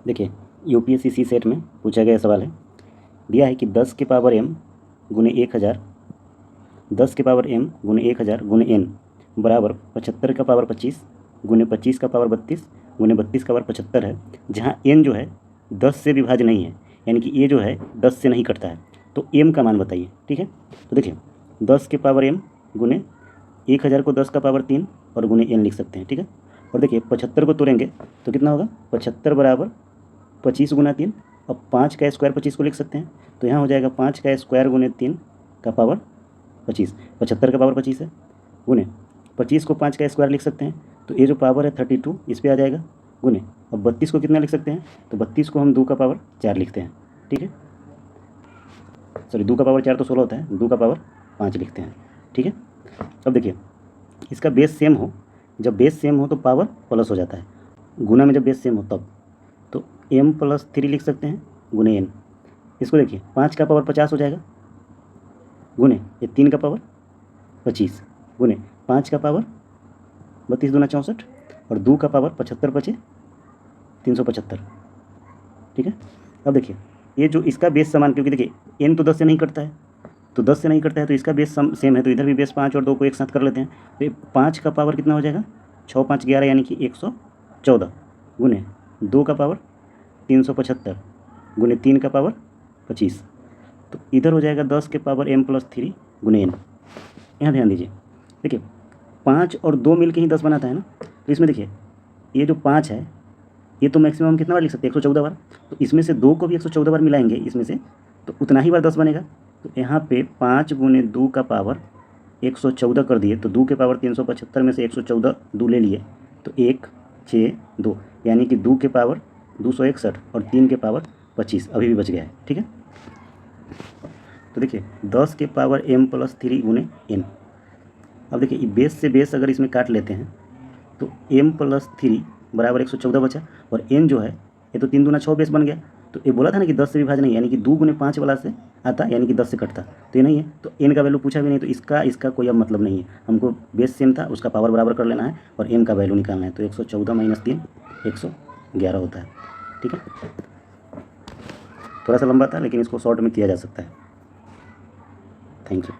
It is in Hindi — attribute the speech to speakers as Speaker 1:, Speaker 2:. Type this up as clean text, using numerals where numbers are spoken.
Speaker 1: देखिए यूपीएससी सी सेट में पूछा गया सवाल है, दिया है कि 10 के पावर m गुने 1000, 10 के पावर m गुने 1000 गुने n बराबर 75 का पावर 25 गुने 25 का पावर 32 गुने 32 का पावर 75 है, जहाँ n जो है 10 से विभाज्य नहीं है, यानी कि ये जो है 10 से नहीं कटता है, तो m का मान बताइए। ठीक है, तो देखिए 10 के पावर m गुने 1000 को 10 का पावर 3 और गुने n लिख सकते हैं। ठीक है, और देखिए 75 को तोड़ेंगे तो कितना होगा, 75 बराबर 25 गुना 3, अब 5 का स्क्वायर 25 को लिख सकते हैं, तो यहाँ हो जाएगा 5 का स्क्वायर गुने 3 का पावर 25, 75 का पावर 25 है, गुने 25 को 5 का स्क्वायर लिख सकते हैं, तो ये जो पावर है 32 इस पर आ जाएगा, गुने अब 32 को कितना लिख सकते हैं, तो 32 को हम 2 का पावर 4 लिखते हैं। ठीक है, सॉरी 2 का पावर 4 तो 16 होता है, 2 का पावर 5 लिखते हैं। ठीक है, अब देखिए इसका बेस सेम हो, जब बेस सेम हो तो पावर प्लस हो जाता है, गुना में जब बेस सेम हो तब, तो m+3 लिख सकते हैं गुने n। इसको देखिए 5 का पावर 50 हो जाएगा, गुने ये 3 का पावर 25 गुने 5 का पावर 32 दूना 64 और 2 का पावर 75 बचे 375। ठीक है, अब देखिए ये जो इसका बेस समान, क्योंकि देखिए n तो 10 से नहीं कटता है, तो 10 से नहीं कटता है तो इसका बेस सेम है, तो इधर भी बेस 5 और 2 को एक साथ कर लेते हैं, तो ये 5 का पावर कितना हो जाएगा 6 5 11 यानी कि 114 गुने 2 का पावर 375 गुने 3 का पावर 25, तो इधर हो जाएगा 10 के पावर m+3 गुने n। यहाँ ध्यान दीजिए, देखिए 5 और 2 मिल के ही 10 बनाता है ना, तो इसमें देखिए ये जो 5 है ये तो मैक्सिमम कितना बार लिख सकते हैं 114 बार, तो इसमें से 2 को भी 114 बार मिलाएंगे इसमें से, तो उतना ही बार 10 बनेगा, तो यहाँ पे 5 गुने 2 का पावर 114 कर दिए, तो 2 के पावर 375 में से 114 2 ले लिए, तो 1 6 2 यानी कि 2 के पावर 261 और 3 के पावर 25 अभी भी बच गया है। ठीक है, तो देखिए 10 के पावर m+3 गुने n। अब देखिए बेस से बेस अगर इसमें काट लेते हैं तो m+3 बराबर 114 बचा, और n जो है ये तो 3 दूना 6 बेस बन गया, तो ये बोला था ना कि 10 से विभाजन नहीं, यानी कि 2 गुने 5 वाला से आता, यानी कि 10 से कटता, तो ये नहीं है, तो n का वैल्यू पूछा भी नहीं, तो इसका कोई अब मतलब नहीं है, हमको बेस सेम था उसका पावर बराबर कर लेना है और m का वैल्यू निकालना है, तो 114 - 3 111 होता है। ठीक है, थोड़ा सा लंबा था लेकिन इसको शॉर्ट में किया जा सकता है। Thank you.